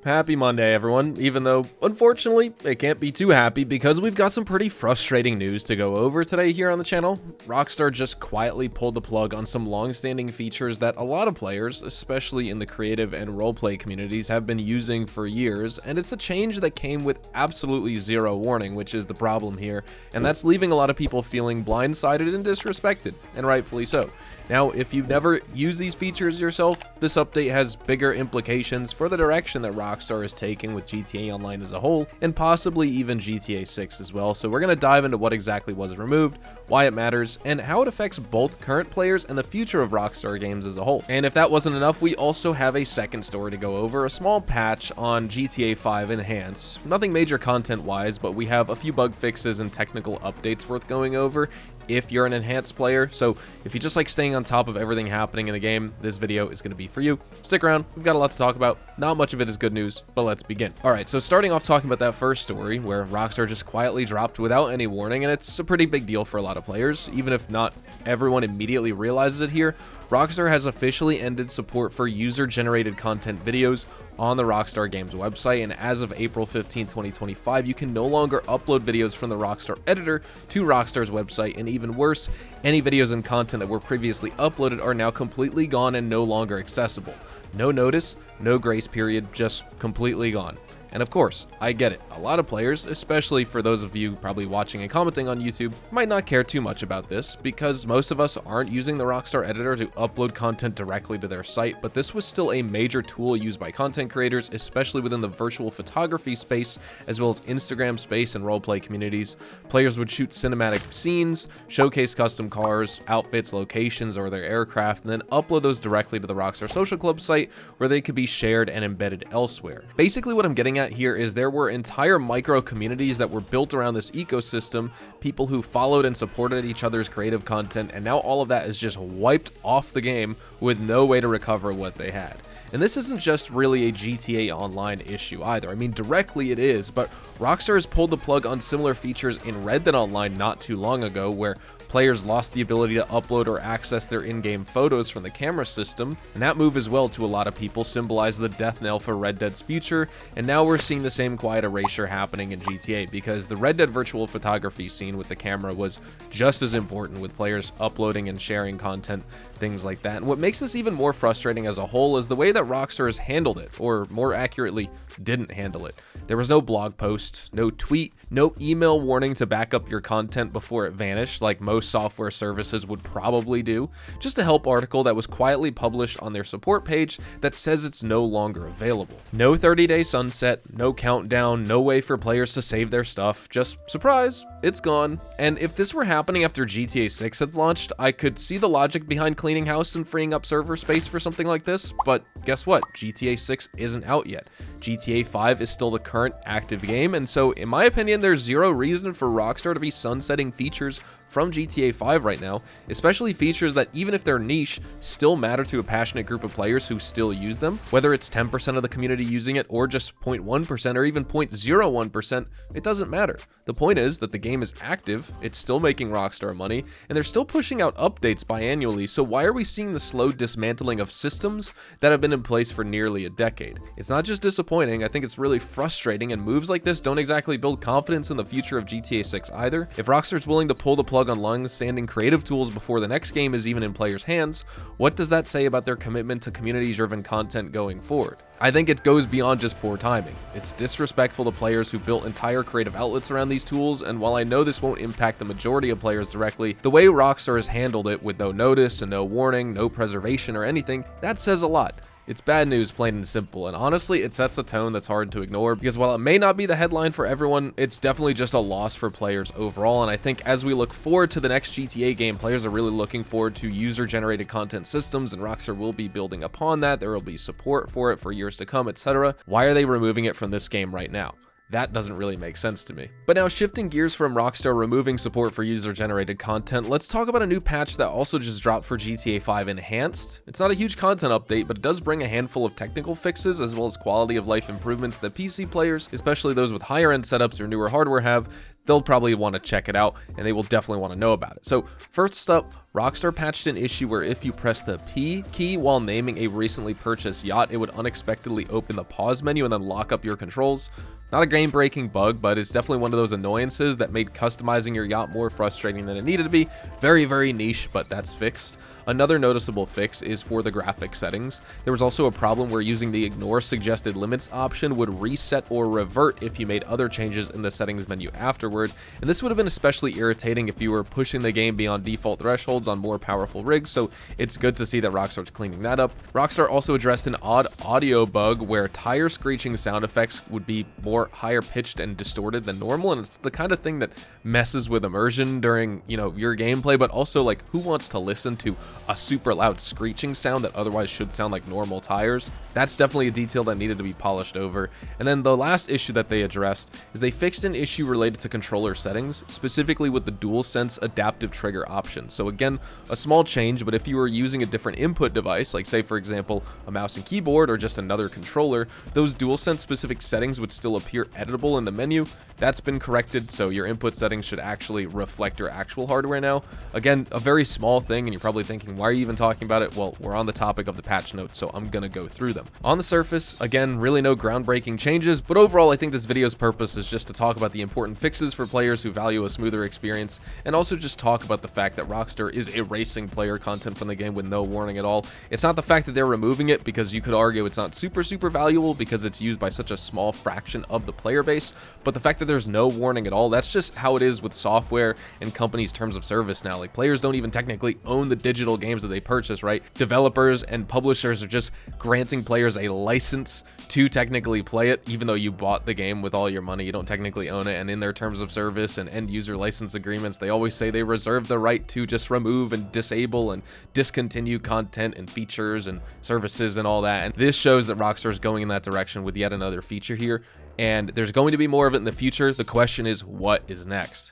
Happy Monday, everyone, even though, unfortunately, it can't be too happy because we've got some pretty frustrating news to go over today here on the channel. Rockstar just quietly pulled the plug on some long-standing features that a lot of players, especially in the creative and roleplay communities, have been using for years, and it's a change that came with absolutely zero warning, which is the problem here, and that's leaving a lot of people feeling blindsided and disrespected, and rightfully so. Now, if you've never used these features yourself, this update has bigger implications for the direction that Rockstar is taking with GTA Online as a whole, and possibly even GTA 6 as well. So we're going to dive into what exactly was removed, why it matters, and how it affects both current players and the future of Rockstar Games as a whole. And if that wasn't enough, we also have a second story to go over, a small patch on GTA 5 Enhanced. Nothing major content-wise, but we have a few bug fixes and technical updates worth going over if you're an enhanced player. So if you just like staying on top of everything happening in the game, this video is going to be for you. Stick around, we've got a lot to talk about. Not much of it is good news, but let's begin. Alright, so starting off talking about that first story where Rockstar just quietly dropped without any warning, and it's a pretty big deal for a lot of players, even if not everyone immediately realizes it here. Rockstar has officially ended support for user-generated content videos on the Rockstar Games website, and as of April 15, 2025, you can no longer upload videos from the Rockstar editor to Rockstar's website, and even worse, any videos and content that were previously uploaded are now completely gone and no longer accessible. No notice, no grace period, just completely gone. And of course, I get it. A lot of players, especially for those of you probably watching and commenting on YouTube, might not care too much about this because most of us aren't using the Rockstar editor to upload content directly to their site, but this was still a major tool used by content creators, especially within the virtual photography space, as well as Instagram space and roleplay communities. Players would shoot cinematic scenes, showcase custom cars, outfits, locations, or their aircraft, and then upload those directly to the Rockstar Social Club site where they could be shared and embedded elsewhere. Basically what I'm getting at here is there were entire micro communities that were built around this ecosystem, people who followed and supported each other's creative content, and now all of that is just wiped off the game with no way to recover what they had. And this isn't just really a GTA Online issue either. I mean, directly it is, but Rockstar has pulled the plug on similar features in Red Dead Online not too long ago, where players lost the ability to upload or access their in-game photos from the camera system, and that move as well to a lot of people symbolized the death knell for Red Dead's future, and now we're seeing the same quiet erasure happening in GTA because the Red Dead virtual photography scene with the camera was just as important, with players uploading and sharing content, things like that. And what makes this even more frustrating as a whole is the way that Rockstar has handled it, or more accurately, didn't handle it. There was no blog post, no tweet, no email warning to back up your content before it vanished like most software services would probably do. Just a help article that was quietly published on their support page that says it's no longer available. No 30-day sunset, no countdown, no way for players to save their stuff, just surprise, it's gone. And if this were happening after GTA 6 had launched, I could see the logic behind cleaning house and freeing up server space for something like this, but guess what? GTA 6 isn't out yet. GTA 5 is still the current active game, and so in my opinion, there's zero reason for Rockstar to be sunsetting features from GTA 5 right now, especially features that, even if they're niche, still matter to a passionate group of players who still use them. Whether it's 10% of the community using it or just 0.1% or even 0.01%, it doesn't matter. The point is that the game is active, it's still making Rockstar money, and they're still pushing out updates biannually, so why are we seeing the slow dismantling of systems that have been in place for nearly a decade? It's not just disappointing, I think it's really frustrating, and moves like this don't exactly build confidence in the future of GTA 6 either. If Rockstar's willing to pull the plug on long-standing creative tools before the next game is even in players' hands, what does that say about their commitment to community-driven content going forward? I think it goes beyond just poor timing. It's disrespectful to players who built entire creative outlets around these tools, and while I know this won't impact the majority of players directly, the way Rockstar has handled it with no notice and no warning, no preservation or anything, that says a lot. It's bad news, plain and simple, and honestly, it sets a tone that's hard to ignore, because while it may not be the headline for everyone, it's definitely just a loss for players overall, and I think as we look forward to the next GTA game, players are really looking forward to user-generated content systems, and Rockstar will be building upon that. There will be support for it for years to come, etc. Why are they removing it from this game right now? That doesn't really make sense to me. But now, shifting gears from Rockstar removing support for user-generated content, let's talk about a new patch that also just dropped for GTA 5 Enhanced. It's not a huge content update, but it does bring a handful of technical fixes as well as quality of life improvements that PC players, especially those with higher end setups or newer hardware, have they'll probably want to check it out, and they will definitely want to know about it. So first up, Rockstar patched an issue where if you press the P key while naming a recently purchased yacht, it would unexpectedly open the pause menu and then lock up your controls. Not a game-breaking bug, but it's definitely one of those annoyances that made customizing your yacht more frustrating than it needed to be. Very, very niche, but that's fixed. Another noticeable fix is for the graphic settings. There was also a problem where using the ignore suggested limits option would reset or revert if you made other changes in the settings menu afterward, and this would have been especially irritating if you were pushing the game beyond default thresholds on more powerful rigs, so it's good to see that Rockstar's cleaning that up. Rockstar also addressed an odd audio bug where tire screeching sound effects would be more higher pitched and distorted than normal, and it's the kind of thing that messes with immersion during, your gameplay, but also like who wants to listen to a super loud screeching sound that otherwise should sound like normal tires? That's definitely a detail that needed to be polished over. And then the last issue that they addressed is they fixed an issue related to controller settings, specifically with the DualSense adaptive trigger option. So again, a small change, but if you were using a different input device, like say for example a mouse and keyboard or just another controller, those DualSense specific settings would still appear editable in the menu. That's been corrected, so your input settings should actually reflect your actual hardware now. Again, a very small thing, and you're probably thinking, why are you even talking about it? Well, we're on the topic of the patch notes, so I'm gonna go through them. On the surface, again, really no groundbreaking changes, but overall I think this video's purpose is just to talk about the important fixes for players who value a smoother experience, and also just talk about the fact that Rockstar is erasing player content from the game with no warning at all. It's not the fact that they're removing it, because you could argue it's not super valuable because it's used by such a small fraction of the player base, but the fact that there's no warning at all, that's just how it is with software and companies' terms of service now. Like, players don't even technically own the digital games that they purchase, right? Developers and publishers are just granting players a license to technically play it, even though you bought the game with all your money. You don't technically own it, and in their terms of service and end user license agreements, they always say they reserve the right to just remove and disable and discontinue content and features and services and all that. And this shows that Rockstar is going in that direction with yet another feature here, and there's going to be more of it in the future. The question is, what is next?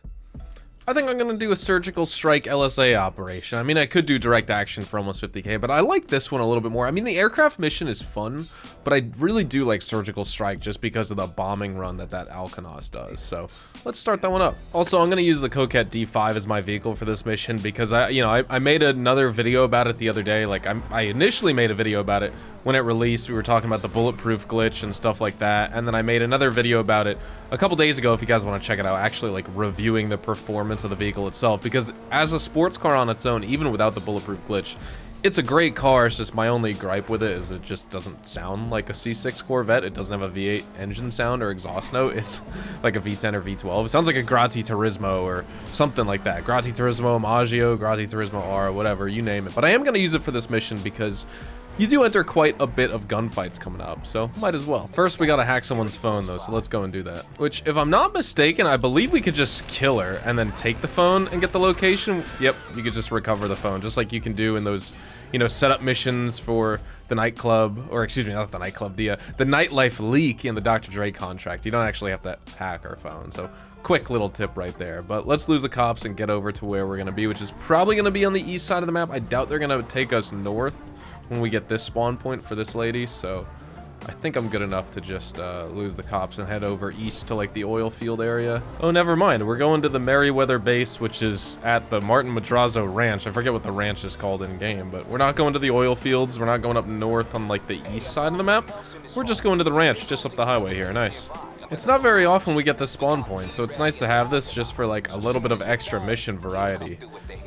I think I'm going to do a surgical strike LSA operation. I mean, I could do direct action for almost 50k, but I like this one a little bit more. I mean, the aircraft mission is fun, but I really do like surgical strike just because of the bombing run that Alcanos does. So let's start that one up. Also, I'm going to use the Coquette D5 as my vehicle for this mission because I made another video about it the other day. Like I initially made a video about it when it released. We were talking about the bulletproof glitch and stuff like that, and then I made another video about it a couple days ago if you guys want to check it out, actually like reviewing the performance of the vehicle itself, because as a sports car on its own, even without the bulletproof glitch, it's a great car. It's just my only gripe with it is it just doesn't sound like a C6 Corvette. It doesn't have a V8 engine sound or exhaust note. It's like a V10 or V12. It sounds like a Grotti Turismo or something like that. Grotti Turismo Maggio, Grotti Turismo R, whatever, you name it. But I am going to use it for this mission because you do enter quite a bit of gunfights coming up, so might as well. First, we gotta hack someone's phone, though, so let's go and do that. Which, if I'm not mistaken, I believe we could just kill her and then take the phone and get the location. Yep, you could just recover the phone, just like you can do in those, setup missions for the nightclub, or excuse me, not the nightclub, the nightlife leak in the Dr. Dre contract. You don't actually have to hack our phone, so quick little tip right there. But let's lose the cops and get over to where we're gonna be, which is probably gonna be on the east side of the map. I doubt they're gonna take us north when we get this spawn point for this lady, so I think I'm good enough to just lose the cops and head over east to like the oil field area. Oh, never mind. We're going to the Merryweather base, which is at the Martin Madrazo Ranch. I forget what the ranch is called in game, but we're not going to the oil fields. We're not going up north on like the east side of the map. We're just going to the ranch just up the highway here. Nice. It's not very often we get this spawn point, so it's nice to have this just for like a little bit of extra mission variety.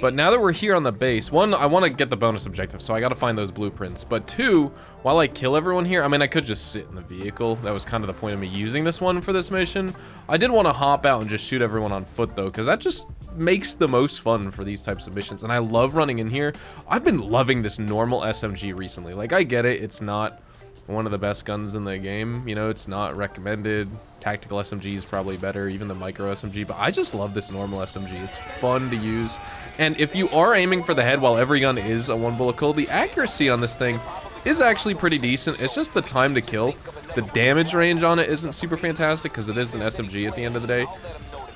But now that we're here on the base, one, I want to get the bonus objective, so I got to find those blueprints. But two, while I kill everyone here, I mean, I could just sit in the vehicle. That was kind of the point of me using this one for this mission. I did want to hop out and just shoot everyone on foot, though, because that just makes the most fun for these types of missions. And I love running in here. I've been loving this normal SMG recently. Like, I get it. It's not one of the best guns in the game. It's not recommended. Tactical SMG is probably better, even the micro SMG, but I just love this normal SMG. It's fun to use. And if you are aiming for the head while every gun is a one bullet kill, the accuracy on this thing is actually pretty decent. It's just the time to kill. The damage range on it isn't super fantastic because it is an SMG at the end of the day.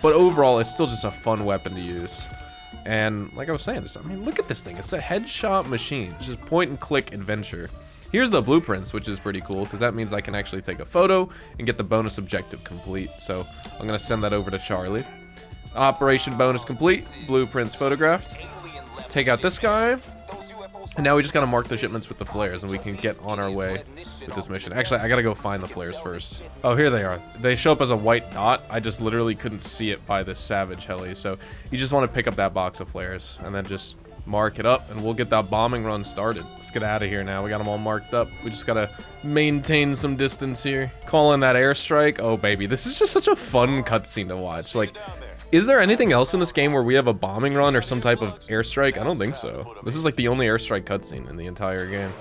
But overall, it's still just a fun weapon to use. And like I was saying, I mean, look at this thing. It's a headshot machine. It's just point and click adventure. Here's the blueprints, which is pretty cool because that means I can actually take a photo and get the bonus objective complete. So I'm going to send that over to Charlie. Operation bonus complete. Blueprints photographed. Take out this guy. And now we just gotta mark the shipments with the flares, and we can get on our way with this mission. Actually, I gotta go find the flares first. Oh, here they are. They show up as a white dot. I just literally couldn't see it by this Savage heli. So you just want to pick up that box of flares and then just mark it up, and we'll get that bombing run started. Let's get out of here now. We got them all marked up. We just gotta maintain some distance here. Call in that airstrike. Oh, baby. This is just such a fun cutscene to watch. Like, is there anything else in this game where we have a bombing run or some type of airstrike? I don't think so. This is like the only airstrike cutscene in the entire game.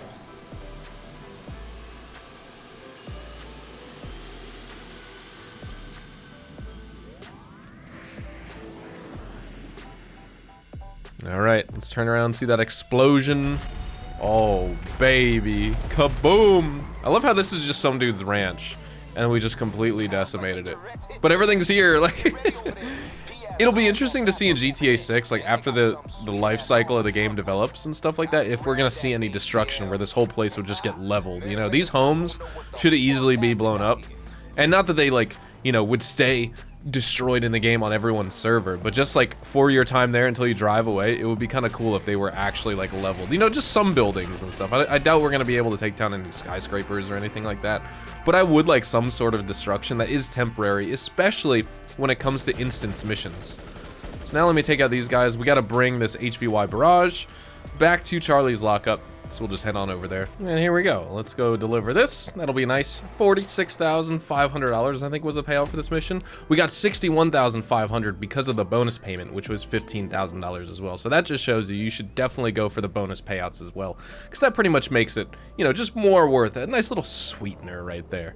All right, let's turn around and see that explosion. Oh, baby. Kaboom! I love how this is just some dude's ranch, and we just completely decimated it. But everything's here, like... It'll be interesting to see in GTA 6, like, after the life cycle of the game develops and stuff like that, if we're gonna see any destruction where this whole place would just get leveled. You know, these homes should easily be blown up. And not that they, like, you know, would stay destroyed in the game on everyone's server, but just, like, for your time there until you drive away, it would be kind of cool if they were actually, like, leveled. You know, just some buildings and stuff. I doubt we're gonna be able to take down any skyscrapers or anything like that. But I would like some sort of destruction that is temporary, especially when it comes to instance missions. So now let me take out these guys. We got to bring this HVY barrage back to Charlie's lockup. So we'll just head on over there. And here we go. Let's go deliver this. That'll be nice. $46,500, I think, was the payout for this mission. We got $61,500 because of the bonus payment, which was $15,000 as well. So that just shows you should definitely go for the bonus payouts as well, because that pretty much makes it, you know, just more worth it. A nice little sweetener right there.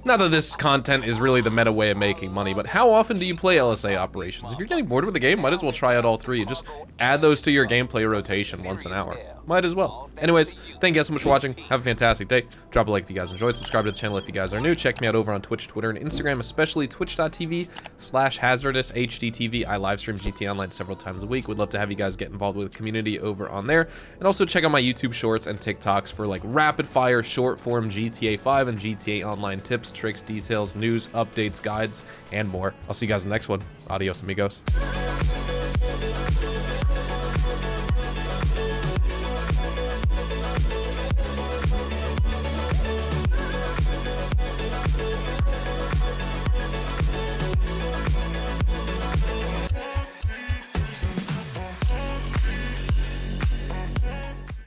Not that this content is really the meta way of making money, but how often do you play LSA operations? If you're getting bored with the game, might as well try out all three. Just add those to your gameplay rotation once an hour. Might as well. Anyways, thank you guys so much for watching. Have a fantastic day. Drop a like if you guys enjoyed. Subscribe to the channel if you guys are new. Check me out over on Twitch, Twitter, and Instagram, especially twitch.tv/hazardoushdtv. I live stream GTA Online several times a week. Would love to have you guys get involved with the community over on there. And also check out my YouTube shorts and TikToks for like rapid fire, short form GTA 5 and GTA Online tips, tricks, details, news, updates, guides, and more. I'll see you guys in the next one. Adios, amigos.